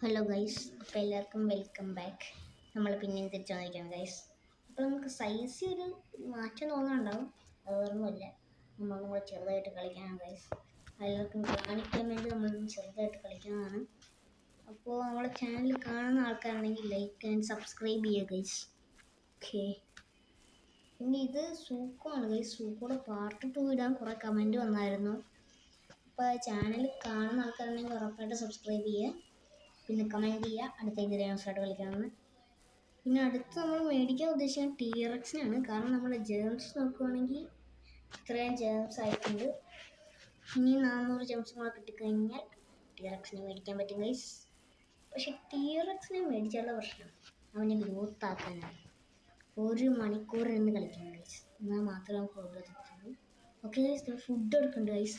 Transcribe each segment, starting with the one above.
Hello guys, അപ്പോൾ എല്ലാവർക്കും welcome back. നമ്മൾ പിന്നെയും തിരിച്ചു വന്നിരിക്കുകയാണ് ഗൈസ്. അപ്പോൾ നമുക്ക് സൈസ് ഒരു മാറ്റം തോന്നുന്നുണ്ടാവും. അത് വേറൊന്നുമില്ല, നമ്മൾ ചെറുതായിട്ട് കളിക്കാനാണ് ഗൈസ്. എല്ലാവർക്കും കാണിക്കാൻ വേണ്ടി നമ്മൾ ചെറുതായിട്ട് കളിക്കുന്നതാണ്. അപ്പോൾ നമ്മളെ ചാനൽ കാണുന്ന ആൾക്കാരാണെങ്കിൽ ലൈക്ക് ആൻഡ് സബ്സ്ക്രൈബ് ചെയ്യുക ഗൈസ്. ഓക്കെ, പിന്നെ ഇത് സൂക്കമാണ് ഗൈസ്. സൂക്കോടെ പാർട്ട് 2 ഇടാൻ കുറേ കമൻറ്റ് വന്നായിരുന്നു. അപ്പോൾ ചാനൽ കാണുന്ന ആൾക്കാരാണെങ്കിൽ ഉറപ്പായിട്ട് സബ്സ്ക്രൈബ് ചെയ്യുക, പിന്നെ കമൻറ്റ് ചെയ്യുക അടുത്ത ഇതിനായിട്ട് കളിക്കാമെന്ന്. പിന്നെ അടുത്ത് നമ്മൾ മേടിക്കാൻ ഉദ്ദേശിക്കുന്നത് ടീറക്സിനാണ്. കാരണം നമ്മുടെ ജേംസ് നോക്കുകയാണെങ്കിൽ ഇത്രയും ജേംസ് ആയിട്ടുണ്ട്. ഇനി 400 ജേംസും കൂടെ കിട്ടിക്കഴിഞ്ഞാൽ ടീറക്സിനെ മേടിക്കാൻ പറ്റും ഗൈസ്. പക്ഷെ ടീറക്സിനെ മേടിച്ചുള്ള പ്രശ്നം അവനെ ഗ്രോത്ത് ആക്കാനാണ്. 1 മണിക്കൂർ നിന്ന് കളിക്കണം ഗൈസ്, എന്നാൽ മാത്രമേ നമുക്ക് ഓർഡർ എത്തുള്ളൂ. ഓക്കെ ഗൈസ്, ഫുഡ് എടുക്കുന്നുണ്ട് ഗൈസ്.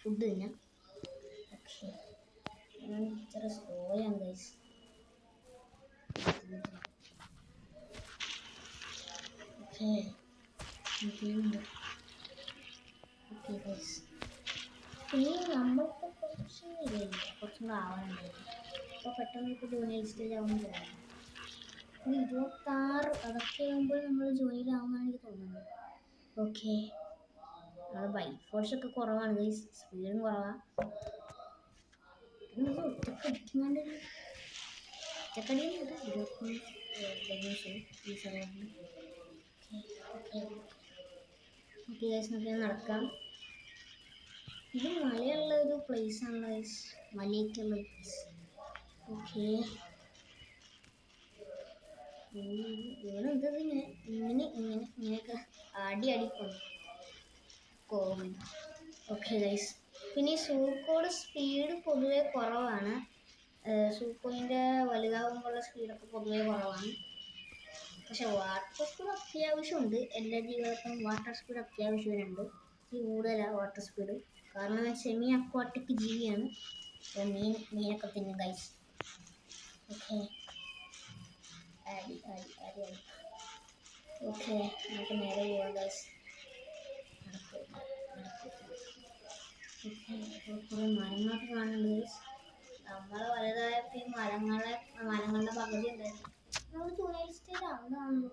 ഫുഡ് തിന്നാം. ഓക്കെ, ഇത്ര സ്ലോയാണ് ഗൈസ്. ഓക്കെ ഓക്കെ ഗൈസ്, പിന്നെ നമ്മൾക്ക് കുറച്ചും കൂടെ ആവാനുണ്ടായിരുന്നു. അപ്പോൾ പെട്ടെന്ന് ഇപ്പോൾ ജൂനിയർ സ്റ്റേജ് ആവുമ്പോൾ പോകാം. ഒരു 26 അതൊക്കെ ആകുമ്പോൾ നമ്മൾ ജോലിയിലാവുമെന്നാണ് എനിക്ക് തോന്നുന്നത്. ഓക്കെ, നമ്മൾ ബൈക്ക് ഫോഴ്സൊക്കെ കുറവാണ് ഗൈസ്, സ്പീഡും കുറവാണ്. ഒറ്റക്ക് അടിക്കുന്നുണ്ട്. ഒറ്റക്കടിയുണ്ട് ഈ സമയത്ത്. ഓക്കെ ഗൈസ്, നമുക്ക് നടക്കാം. ഇത് മലയുള്ള ഒരു പ്ലേസാണ് ഗൈസ്, മലയൊക്കെയുള്ള ഒരു പ്ലേസ്. ഓക്കെ, ഇവനെന്തത് ഇങ്ങനെയൊക്കെ അടിക്കുന്നു കോമൺ. ഓക്കെ ഗൈസ്, പിന്നെ ഈ സൂക്കോയുടെ സ്പീഡ് പൊതുവെ കുറവാണ്. സൂക്കോയിൻ്റെ വലുതാകുമ്പോഴുള്ള സ്പീഡൊക്കെ പൊതുവെ കുറവാണ്. പക്ഷെ വാട്ടർ സ്പീഡ് അത്യാവശ്യമുണ്ട്. എല്ലാ ജീവികൾക്കും വാട്ടർ സ്പീഡ് അത്യാവശ്യമുണ്ട്. ഈ കൂടുതലാണ് വാട്ടർ സ്പീഡ്, കാരണം സെമി അക്വാട്ടിക് ജീവിയാണ്. മീനൊക്കെ തിന്നും ഗൈസ്. ഓക്കെ, ഓക്കെ, നമുക്ക് നേരെ പോകാം ഗൈസ്. കുറേ മരങ്ങളൊക്കെ കാണുന്നുണ്ട് ഗൈസ്. നമ്മളെ വലുതായപ്പോൾ ഈ മരങ്ങളുടെ പകുതി ഉണ്ടായിരുന്നു. നമ്മൾ ജൂനിയർ സ്റ്റേജ് ആവുന്നതാണല്ലോ.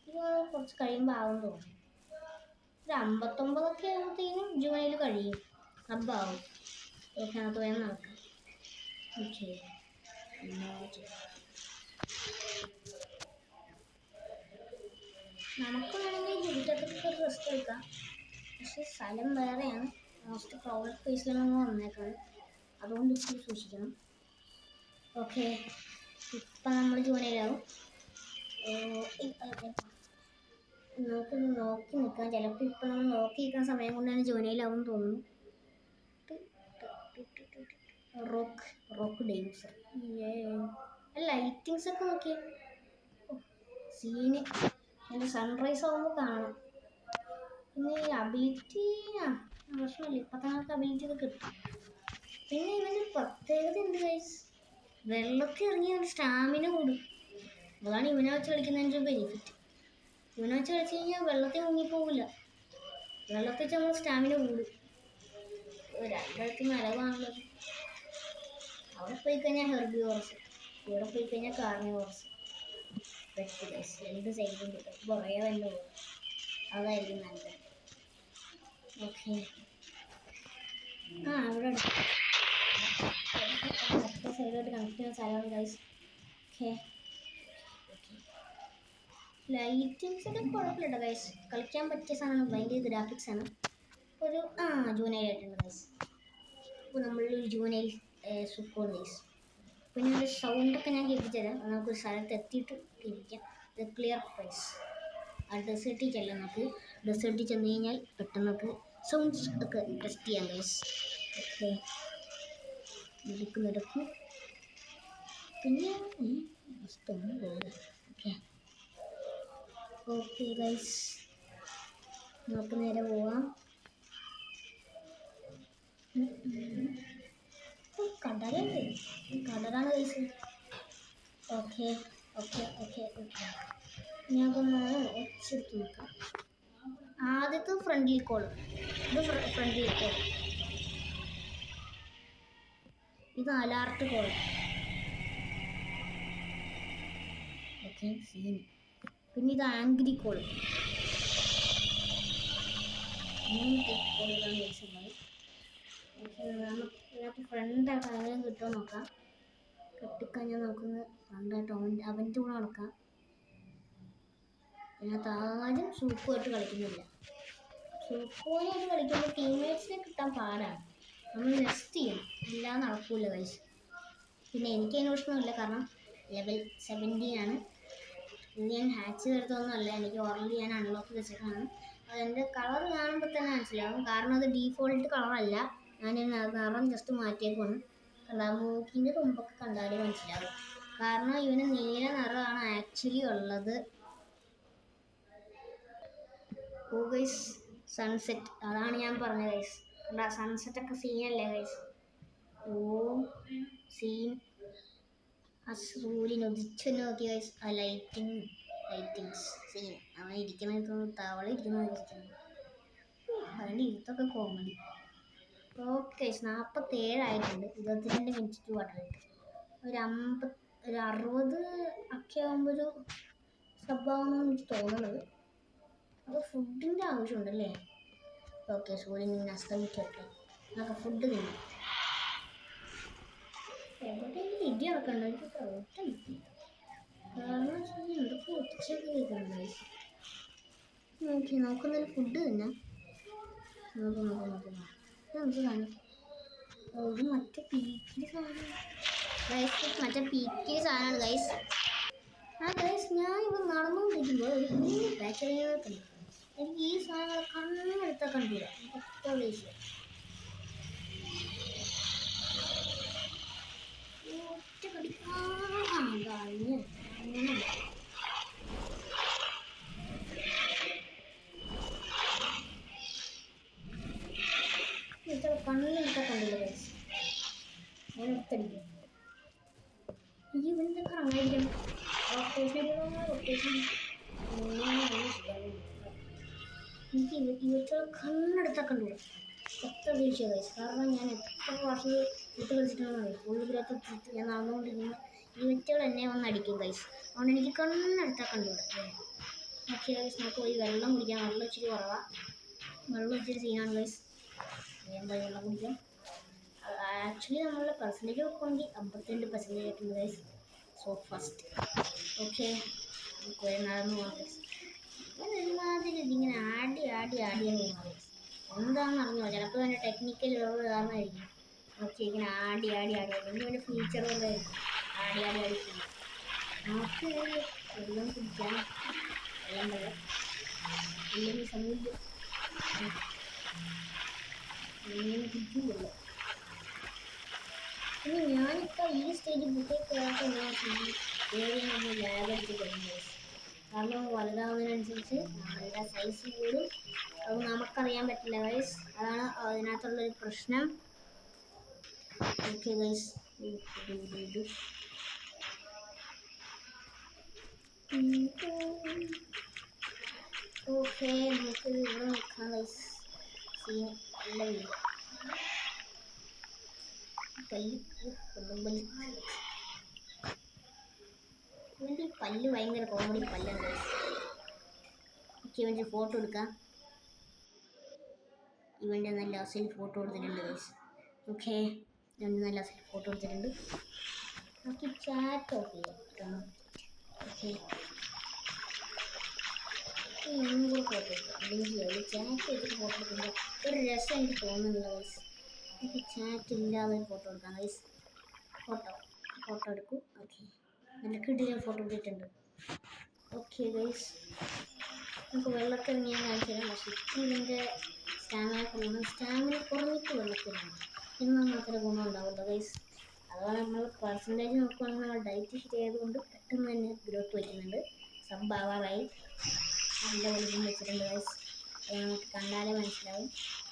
ഇത് കുറച്ച് കഴിയുമ്പോൾ ആവും തോന്നും. ഒരു 59 ആകുമ്പോഴത്തേനും ജൂനിയർ കഴിയും, ഹബ്ബാവും. ഓക്കെ, അത് വേണം നടക്കാം. ഓക്കെ, നമുക്ക് വേണമെങ്കിൽ ഗുരുത്വത്തിലൊക്കെ ഒരു റെസ്റ്റ് എടുക്കാം. പക്ഷെ സ്ഥലം വേറെയാണ്, മോസ്റ്റ് ക്രൗഡഡ് പ്ലേസിലാണ് നമ്മൾ വന്നേക്കുന്നത്. അതുകൊണ്ട് ഇച്ചിരി സൂക്ഷിക്കണം. ഓക്കെ, ഇപ്പം നമ്മൾ ജൂനിയറാവും. നമുക്ക് നോക്കി നിൽക്കാം. ചിലപ്പോൾ ഇപ്പം നമ്മൾ നോക്കി നിൽക്കുന്ന സമയം കൊണ്ട് തന്നെ ജൂനിയറാവും തോന്നുന്നു. Rock danger. ലൈറ്റിങ്സ് ഒക്കെ നോക്കിയേ, സീന്. എൻ്റെ സൺറൈസ് ആകുമ്പോൾ കാണാം. പിന്നെ ഈ അബിലിറ്റി പ്രശ്നമില്ല, ഇപ്പം നമുക്ക് അബിലിറ്റി ഒക്കെ കിട്ടും. പിന്നെ ഇവൻ്റെ പ്രത്യേകത എന്ത് ഗൈസ്, വെള്ളത്തിൽ ഇറങ്ങി ഒരു സ്റ്റാമിന കൂടും. അതാണ് ഇവനെ വെച്ച് കളിക്കുന്നതിൻ്റെ ഒരു ബെനിഫിറ്റ്. ഇവനെ വെച്ച് കളിച്ച് കഴിഞ്ഞാൽ വെള്ളത്തിൽ മുങ്ങിപ്പോകില്ല. വെള്ളത്തിൽ വെച്ച് നമ്മൾ സ്റ്റാമിന കൂടും. രണ്ടിടത്തും നല്ലതാണുള്ളത്. അവിടെ പോയി കഴിഞ്ഞാൽ ഹെർബി ഹോർസ്, ഇവിടെ പോയി കഴിഞ്ഞാൽ കാർണി ഹോർസ്. ബെസ്റ്റ് ഗൈസ്, രണ്ട് സൈഡും കിട്ടും. കുറേ തന്നെ പോകും, അതായിരിക്കും നല്ലത്. ഓക്കെ, അവിടെ അടുത്ത സൈഡായിട്ട് കണക്ട് ചെയ്യുന്ന സ്ഥലമാണ് ഗൈസ്. ഓക്കെ, ലൈറ്റിങ്സ് ഒക്കെ കുഴപ്പമില്ല ഗൈസ്, കളിക്കാൻ പറ്റിയ സാധനമാണ്. ഭയങ്കര ഗ്രാഫിക്സ് ആണ്. ഒരു ജൂനിയർ ആയിട്ടുണ്ട് ഗൈസ്. ഇപ്പോൾ നമ്മളൊരു ജൂനിയർ സൂക്കോൺ ഗൈസ്. പിന്നെ ഒരു സൗണ്ടൊക്കെ ഞാൻ കേൾപ്പിച്ചു തരാം. നമുക്കൊരു സ്ഥലത്ത് എത്തിയിട്ട് കേൾപ്പിക്കാം. ഇത് ക്ലിയർ പ്രൈസ്. ആ ഡെസേർട്ടിൽ ചെല്ലാം. നമുക്ക് ഡെസേർട്ടിൽ ചെന്ന് കഴിഞ്ഞാൽ പെട്ടെന്ന് നമുക്ക് സൗണ്ട്സ് ഒക്കെ ടെസ്റ്റ് ചെയ്യാം ഗൈസ്. ഓക്കെ, നടക്കും. പിന്നെ ഓക്കെ ഗൈസ്, നമുക്ക് നേരെ പോവാം. കടലുണ്ട്, കടലാണ് guys. Okay okay okay okay, ഞാനൊന്ന് ഒച്ചെടുത്ത് നോക്കാം. ആദ്യത്തെ ഫ്രണ്ട്ലി കോൾ, ഇത് ഫ്രണ്ട്ലി കോൾ. ഇത് അലാർട്ട് കോൾ. Okay scene. പിന്നെ ഇത് ആംഗ്രി കോൾ. മൂന്ന് ടൈപ്പ് കോളുകളാണ് യൂസുള്ളത്. ഓക്കെ ഇതിനകത്ത് ഫ്രണ്ടായിട്ട് അങ്ങനെ കിട്ടുമോ നോക്കാം. കെട്ടിക്കഴിഞ്ഞാൽ നോക്കുന്നത് ഫ്രണ്ടായിട്ട് അവൻ്റെ കൂടെ നടക്കാം. ഇതിനകത്ത് ആരും സൂപ്പറായിട്ട് കളിക്കുന്നില്ല. സൂപ്പറായിട്ട് കളിക്കുമ്പോൾ ടീംമേറ്റ്സിനെ കിട്ടാൻ പാടാണ്. നമ്മൾ നെസ്റ്റ് ചെയ്യണം, എല്ലാം നടക്കൂല ഗൈസ്. പിന്നെ എനിക്ക് അതിന് പ്രശ്നമില്ല, കാരണം ലെവൽ 17 ആണ്. ഇനി ഞാൻ ഹാച്ച് ചെയ്തെടുത്തൊന്നുമല്ല, എനിക്ക് ഓൾറെഡി ഞാൻ അൺലോക്ക് വെച്ചിട്ടാണ്. അതെൻ്റെ കളർ കാണുമ്പോൾ തന്നെ മനസ്സിലാവും, കാരണം അത് ഡീഫോൾട്ട് കളറല്ല. ഞാൻ നിറം ജസ്റ്റ് മാറ്റിയേക്കാണ്. കണ്ടാ മൂക്കിൻ്റെ തുമ്പൊക്കെ കണ്ടാലും മനസ്സിലാവും, കാരണം ഇവന് നീല നിറമാണ് ആക്ച്വലി ഉള്ളത്. ഓ ഗൈസ് സൺസെറ്റ്, അതാണ് ഞാൻ പറഞ്ഞത് ഗൈസ്. കണ്ടാ സൺസെറ്റൊക്കെ സീനല്ലേ ഗൈസ്. ഓ സീൻ. ആ സൂര്യൻ ഉദിച്ചു നോക്കി ഗൈസ്. ആ ലൈറ്റിങ്സ് സീൻ. അവൻ ഇരിക്കുന്ന തവള ഇരിക്കുന്നു. അതിൻ്റെ ഇതൊക്കെ കോമഡി. ഓക്കെ 47 ആയിട്ടുണ്ട്. 22 മിനിറ്റ് ടു അഡൽട്ട്. ഒരു 60 ഒക്കെ ആകുമ്പോൾ ഒരു സബ്ബാവുമെന്ന് എനിക്ക് തോന്നുന്നത്. അത് ഫുഡിൻ്റെ ആവശ്യമുണ്ടല്ലേ. ഓക്കെ സൂര്യൻ ഇങ്ങനെ അസ്തമിക്കട്ടെ, നമുക്ക് ഫുഡ് തിന്നാം. എവിടെയെങ്കിലും ഇടി നടക്കണ്ട, എനിക്ക് പ്രവർത്തനം കിട്ടി. കാരണം എന്തൊക്കെ ഒച്ചയൊക്കെ കേൾക്കണം. ഓക്കെ നമുക്കൊന്നൊരു ഫുഡ് തിന്നാം. നോക്കാം എന്ത് സാധനം. ഇത് മറ്റേ പീക്കിൻ്റെ സാധനം ഗൈസ്, മറ്റേ പീക്കിൻ്റെ സാധനമാണ് ഗൈസ്. ആ ഗൈസ് ഞാൻ ഇവിടെ നടന്നുകൊണ്ടിരിക്കുമ്പോൾ ഒരു കുഞ്ഞു പാച്ചറികളെ കണ്ടു. എനിക്ക് ഈ സാധനങ്ങൾ കണ്ണെടുത്താൽ കണ്ടില്ല. എനിക്ക് ഒറ്റ ദേഷ്യം. ഒറ്റ കടിക്കാഞ്ഞ് അങ്ങനെ കണ്ണെടുത്താൽ കണ്ടില്ല ഗൈസ്. ഞാൻ എടുത്തടിക്കും. ഈ ഇവനൊക്കെ അങ്ങായിരിക്കണം. എനിക്ക് ഇവറ്റുള്ള കണ്ണെടുത്താൽ കണ്ടുകൂടാ. എത്ര ദേഷ്യം ഗൈസ്, കാരണം ഞാൻ എത്ര പ്രാവശ്യം ഇട്ട് കളിച്ചിട്ടുണ്ടെന്ന് ഉള്ളിനകത്ത് ഞാൻ നടന്നുകൊണ്ടിരിക്കുമ്പോൾ ഈ വെറ്റുകൾ എന്നെ വന്ന് അടിക്കും ഗൈസ്. അതുകൊണ്ട് എനിക്ക് കണ്ണെടുത്താൽ കണ്ടുകൂടാ. ഓക്കെ ഗൈസ് നമുക്ക് പോയി വെള്ളം കുടിക്കാം. വെള്ളം ഇച്ചിരി കുറവാണ്, വെള്ളം ഇച്ചിരി സീനാണ് ഗൈസ്. ഞാൻ പോയി വെള്ളം കുടിക്കാം. ആക്ച്വലി നമ്മളുടെ പെർസെൻറ്റേജ് നോക്കുകയാണെങ്കിൽ 52% ആയിട്ടുണ്ട് ഗൈസ്. സോ ഫസ്റ്റ് ഓക്കെ നമുക്ക് നടന്നു പോകാം ഗൈസ്. എല്ലാത്തിനും ഇതിങ്ങനെ ആടി പോകുന്നത് ഗൈസ്. എന്താണെന്ന് അറിഞ്ഞോ, ചിലപ്പോൾ അതിൻ്റെ ടെക്നിക്കൽ കാരണമായിരിക്കും. ഓക്കെ ഇങ്ങനെ ആടി അല്ലെങ്കിൽ അതിൻ്റെ ഫീച്ചർ പോലെ ആടി നമുക്ക് വെള്ളം കുടിക്കാൻ വെള്ളം ഇല്ലെങ്കിൽ സമുദ്രം കുടിക്കുന്നില്ല. പിന്നെ ഞാനിപ്പോൾ ഈ സ്റ്റേജിൽ ബുക്കിൽ കയറാത്ത നമ്മൾ ലാബ് അടിച്ച് കഴിഞ്ഞു. കാരണം വലുതാവുന്നതിനനുസരിച്ച് നമ്മളുടെ സൈസ് കൂടും. അത് നമുക്കറിയാൻ പറ്റില്ല ഗൈസ്, അതാണ് അതിനകത്തുള്ളൊരു പ്രശ്നം. ഓക്കെ ഗൈസ് ഓക്കെ നമുക്ക് ഇവിടെ നോക്കാം ഗൈസ്. സീൻ നല്ല വീട് ഇവൻ്റെ പല്ല് ഭയങ്കര കോമഡി പല്ലാണ് ഗൈസ്. ഓക്കെ ഇവൻ്റെ ഫോട്ടോ എടുക്കാം. ഇവൻ്റെ നല്ല അസൽ ഫോട്ടോ എടുത്തിട്ടുണ്ട് ഗൈസ്. ഓക്കെ ഇവൻ്റെ നല്ല അസൽ ഫോട്ടോ എടുത്തിട്ടുണ്ട്. നമുക്ക് ചാറ്റ് ഓഫ് ചെയ്യാം. ഓക്കെ ഇന്നും കൂടെ ഫോട്ടോ എടുക്കാം. അല്ലെങ്കിൽ ചാറ്റ് വെച്ചിട്ട് ഫോട്ടോ എടുക്കുമ്പോൾ ഒരു രസം എനിക്ക് തോന്നുന്നില്ല ഗൈസ്. എനിക്ക് ചാറ്റ് ഇല്ലാതെ ഫോട്ടോ എടുക്കാം ഗൈസ്. ഫോട്ടോ എടുക്കും. ഓക്കെ നല്ല കിടിലൻ ഫോട്ടോ എടുത്തിട്ടുണ്ട്. ഓക്കെ ഗൈസ് നമുക്ക് വെള്ളത്തിൽ ഞാൻ കാണിച്ചു തരാം. പക്ഷേ ഇപ്പോൾ ഇതിൻ്റെ സ്റ്റാമിന കുറഞ്ഞിട്ട് വെള്ളത്തിലാണ്. എന്നാൽ മാത്രമേ ഗുണം ഉണ്ടാവുള്ളൂ ഗൈസ്. അതുപോലെ നമ്മൾ പെർസെൻറ്റേജ് നോക്കുകയാണെങ്കിൽ നമ്മൾ ഡയറ്റ് ചെയ്തുകൊണ്ട് പെട്ടെന്ന് തന്നെ ഗ്രോത്ത് വയ്ക്കുന്നുണ്ട്. സംഭാവാറായി നല്ല വലിപ്പം വെച്ചിട്ടുണ്ട് ഗൈസ്. അത് നമുക്ക് കണ്ടാലേ മനസ്സിലാവും.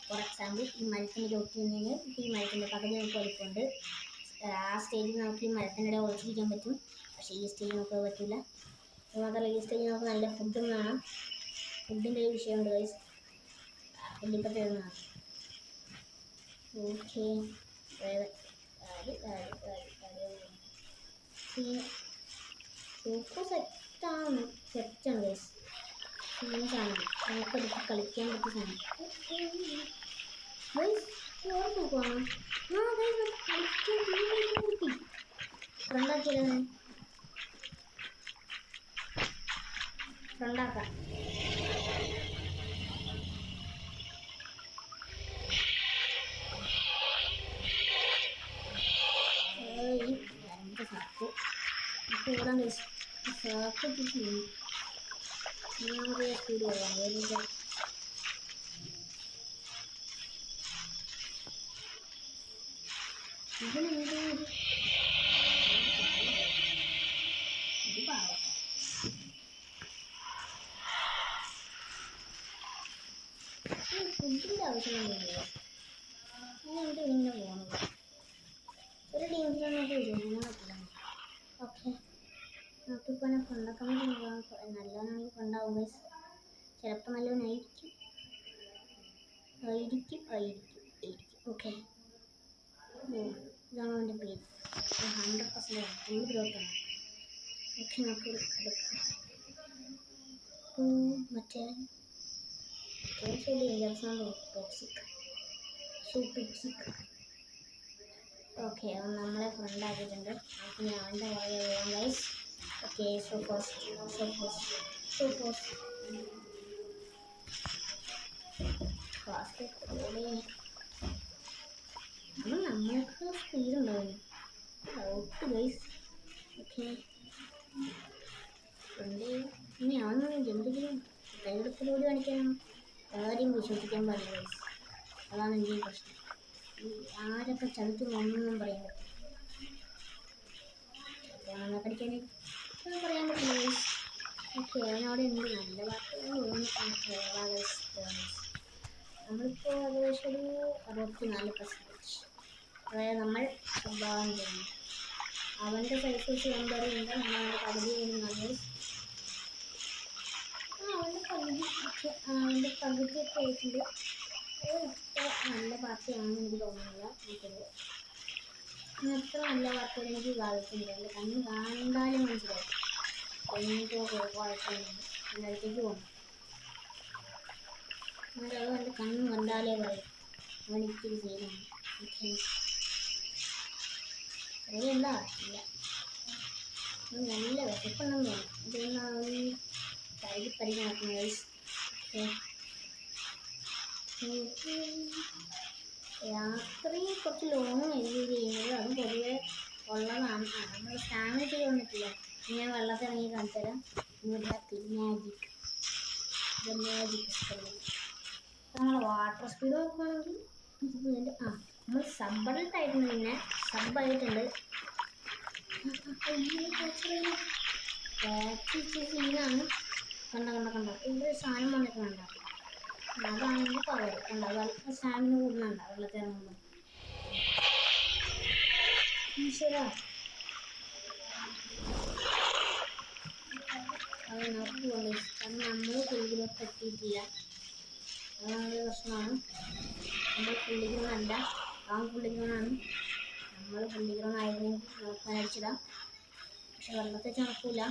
ഫോർ എക്സാമ്പിൾ ഈ മരത്തിൻ്റെ ചോട്ടി നിന്നെങ്കിൽ ഈ മരത്തിൻ്റെ പകുതി നമുക്ക് വലിപ്പമുണ്ട്. ആ സ്റ്റേജിൽ നമുക്ക് ഈ മരത്തിൻ്റെ ഇടയിൽ ഒളിച്ചിരിക്കാൻ പറ്റും. പക്ഷേ ഈ സ്റ്റേജ് നമുക്ക് പറ്റില്ല. അതുമാത്രമല്ല ഈ സ്റ്റേജിൽ നമുക്ക് നല്ല ഫുഡും വേണം. ഫുഡിൻ്റെ ഒരു വിഷയമുണ്ട് ഗൈസ്. ഫുഡിപ്പോൾ തരുന്നതാണ്. ഓക്കെ സൂപ്പർ സെറ്റാണ് ഗൈസ്. സീൻസാണ് നമുക്കെടുത്ത് കളിക്കാൻ പറ്റിയ സാധനം ഗൈസ്. നോക്കുവാണ് ഫ്രണ്ടാക്കിയത് ഫ്രണ്ടാക്കാം. കൂടാൻ സാക്ക് ചെയ്യും. സ്പീഡ് പറയാം. ഇതിനെന്തോ ഇത് പാവം. ഫുഡിൻ്റെ ആവശ്യമൊന്നുമില്ല. എന്നിട്ട് പിന്നെ പോകുന്നത് ഒരു ടീംസിലാണ് വരുന്നത്. ഓക്കെ നമുക്കിപ്പോൾ ഞാൻ കൊണ്ടൊക്കെ നല്ലവനാണെങ്കിൽ കൊണ്ടാവും ഗൈസ്. ചിലപ്പോൾ നല്ലവനായിരിക്കും. ഓക്കെ ഇതാണ് അവൻ്റെ പേര്. 100% ഫുൾ ഗ്രോത്താണ്. ഓക്കെ നമുക്ക് എടുക്കാം. മറ്റേ ഓക്കെ അവൻ നമ്മളെ ഫ്രണ്ടാക്കിയിട്ടുണ്ട്. നമുക്ക് ഞാൻ അവൻ്റെ പുറകെ പോകാം ഗൈസ്. ഓക്കെ സോ ഫാസ്റ്റ് നമ്മൾക്ക് സ്പീഡ് ഉണ്ടാവില്ല. Okay guys. ഓക്കെ ഇനി അവനൊന്നും എന്തെങ്കിലും കൈയെടുപ്പിലൂടെ കാണിക്കാനാണ് ആരെയും വിശ്വസിക്കാൻ പാടില്ല ഗൈസ്. അതാണ് എൻ്റെ പ്രശ്നം. ആരൊക്കെ ചതിക്കുന്നൊന്നും പറയാൻ പറ്റില്ല. നമ്മളെ പഠിക്കാൻ പറയാൻ പറ്റില്ല ഗൈസ്. ഓക്കെ അവനവിടെ ഉണ്ട് നല്ല വാക്കുകൾ. നമ്മളിപ്പോൾ ഏകദേശം ഒരു 64%. അതായത് നമ്മൾ സ്വഭാവം ചെയ്യുന്നു. അവൻ്റെ സൈസ് വെച്ച് എന്തായാലും നമ്മളവൻ്റെ പകുതി നല്ല അവൻ്റെ പകുതിയൊക്കെ ആയിട്ടുണ്ട്. നല്ല പാർട്ടിയാണെന്ന് എനിക്ക് തോന്നുന്നില്ല. അത്ര നല്ല പാർട്ടികൾ എനിക്ക് കാണിക്കുന്നില്ല. കണ്ണ് കണ്ടാലും മനസ്സിലാവും എന്തോ കുഴപ്പമുണ്ട്. എൻ്റെ അടുത്തേക്ക് പോകണം. അത് എൻ്റെ കണ്ണ് കണ്ടാലേ പറയും അവൻ ഇത്തിരി ചെയ്യണം. ഓക്കെ അറിയണ്ട ഇല്ല നല്ല വിശപ്പെണ്ണം തോന്നും. ഇതൊന്ന് കരുതി പരിഗണിക്കണം ഗൈസ്. രാത്രി കുറച്ച് ലോങ് എൻജോയ് ചെയ്യുന്നത് അതും പൊതുവെ ഉള്ളതാണ്. നമ്മൾ സ്റ്റാമിന ചെയ്ത് വന്നിട്ടില്ല. ഞാൻ വെള്ളത്തിൽ ഇറങ്ങി കാണിച്ചു തരാം. മാജിക് നമ്മൾ വാട്ടർ സ്പീഡ് നോക്കുകയാണെങ്കിൽ നമ്മൾ സബ്ബായിട്ടുണ്ട്. പിന്നെ സബ്ബായിട്ടുണ്ട് സീനാണ്. കണ്ട ഇവിടെ സാധനം വന്നിട്ട് കണ്ട അതാണ് പവർ. കണ്ട സ്റ്റാമിന കൂടുന്നുണ്ട് വെള്ളത്തിൽ ഇറങ്ങുമ്പോൾ. ശരിയാ അത് നമുക്ക് കൊണ്ട് കാരണം നമ്മൾ കുളികളൊക്കെ എത്തിയിട്ടില്ല. അതാണ് പ്രശ്നമാണ്. നമ്മൾ പുള്ളിഗ്രൗണ്ടല്ല അവൻ പുള്ളിഗ്രൗണ്ടാണ്. നമ്മൾ പുള്ളിഗ്രൗണ്ടായിരുന്നെങ്കിൽ നോക്കാൻ അടിച്ചിടാം. പക്ഷെ വെള്ളത്തിൽ നടക്കൂല.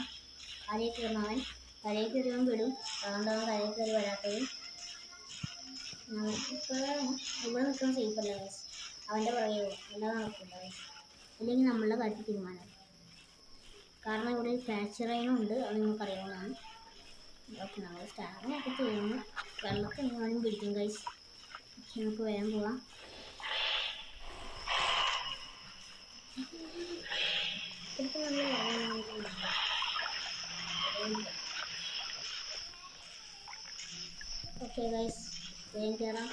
കരയിൽ കയറുന്നവൻ കരയിൽ കയറിയവൻ വിടും. അതുകൊണ്ടാണ് കരയിൽ കയറി വരാത്തത്. നമുക്കിപ്പോൾ ഇവിടെ നിൽക്കാൻ സേഫല്ല ഗൈസ്. അവൻ്റെ പുറകെ പോകും. അല്ലാതെ നടക്കില്ല ഗൈസ്. അല്ലെങ്കിൽ നമ്മളുടെ കാര്യത്തിൽ തീരുമാനം. കാരണം ഇവിടെ ഒരു ക്യാച്ച് റൈനും ഉണ്ട്. അത് നിങ്ങൾക്ക് അറിയാവുന്നതാണ്. ഓക്കെ നമ്മൾ സ്റ്റാറിനൊക്കെ ചെയ്യുന്നു. വെള്ളത്തിൽ എങ്ങനെയും പിടിക്കും ഗൈസ്. പക്ഷെ നമുക്ക് വേഗം പോവാം. ഇപ്പം നമ്മൾ ഓക്കെ ഗൈസ് വേഗം കയറാം.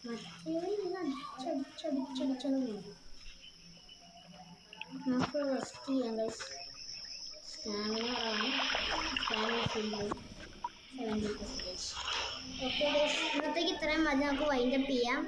മറ്റേടിച്ചടിച്ചടിച്ചടിച്ചത് പോകും. നമുക്ക് റെസ്റ്റ് ചെയ്യാം ഗൈസ്. സ്റ്റാമിന കുറവാണ്. Stamina full 70%. ഓക്കെ ഗൈസ് ഇന്നത്തേക്ക് ഇത്രയും മതി. നമുക്ക് വൈൻഡപ്പ് ചെയ്യാം.